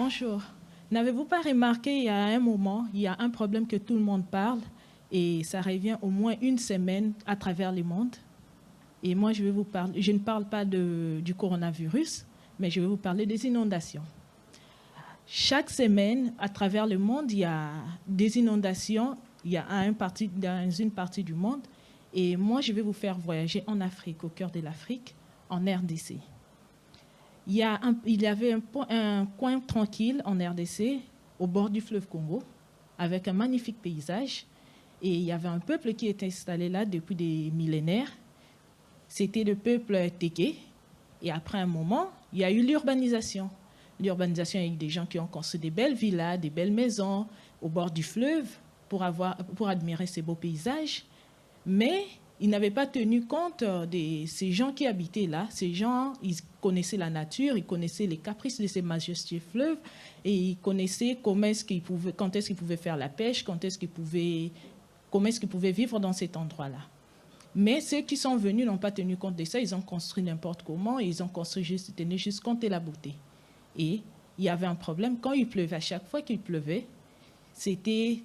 Bonjour. N'avez-vous pas remarqué, il y a un moment, il y a un problème que tout le monde parle et ça revient au moins une semaine à travers le monde. Et moi, je ne parle pas du coronavirus, mais je vais vous parler des inondations. Chaque semaine, à travers le monde, il y a des inondations, il y a dans une partie du monde. Et moi, je vais vous faire voyager en Afrique, au cœur de l'Afrique, en RDC. Il y avait un coin tranquille en RDC, au bord du fleuve Congo, avec un magnifique paysage. Et il y avait un peuple qui était installé là depuis des millénaires. C'était le peuple Téké. Et après un moment, il y a eu l'urbanisation. L'urbanisation, il y a eu des gens qui ont construit des belles villas, des belles maisons au bord du fleuve pour admirer ces beaux paysages. Mais ils n'avaient pas tenu compte de ces gens qui habitaient là. Ces gens, ils connaissaient la nature, ils connaissaient les caprices de ces majestueux fleuves et ils connaissaient quand est-ce qu'ils pouvaient faire la pêche, comment est-ce qu'ils pouvaient vivre dans cet endroit-là. Mais ceux qui sont venus n'ont pas tenu compte de ça. Ils ont construit n'importe comment et ils ont construit juste compter la beauté. Et il y avait un problème. Quand il pleuvait, à chaque fois qu'il pleuvait, c'était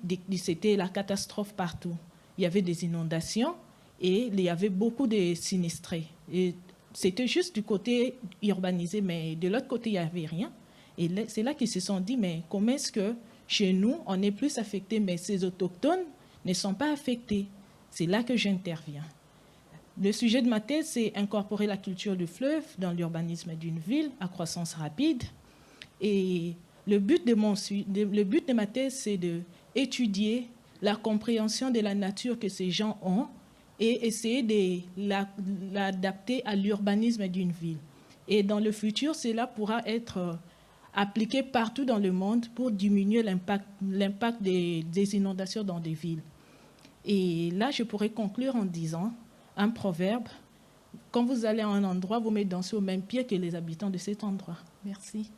la catastrophe partout. Il y avait des inondations et il y avait beaucoup de sinistrés. Et c'était juste du côté urbanisé, mais de l'autre côté, il n'y avait rien. Et c'est là qu'ils se sont dit, mais comment est-ce que chez nous, on est plus affectés, mais ces autochtones ne sont pas affectés? C'est là que j'interviens. Le sujet de ma thèse, c'est incorporer la culture du fleuve dans l'urbanisme d'une ville à croissance rapide. Et le but de ma thèse, c'est d'étudier la compréhension de la nature que ces gens ont et essayer de l'adapter à l'urbanisme d'une ville. Et dans le futur, cela pourra être appliqué partout dans le monde pour diminuer l'impact des inondations dans des villes. Et là, je pourrais conclure en disant un proverbe: quand vous allez à un endroit, vous mettez danser au même pied que les habitants de cet endroit. Merci.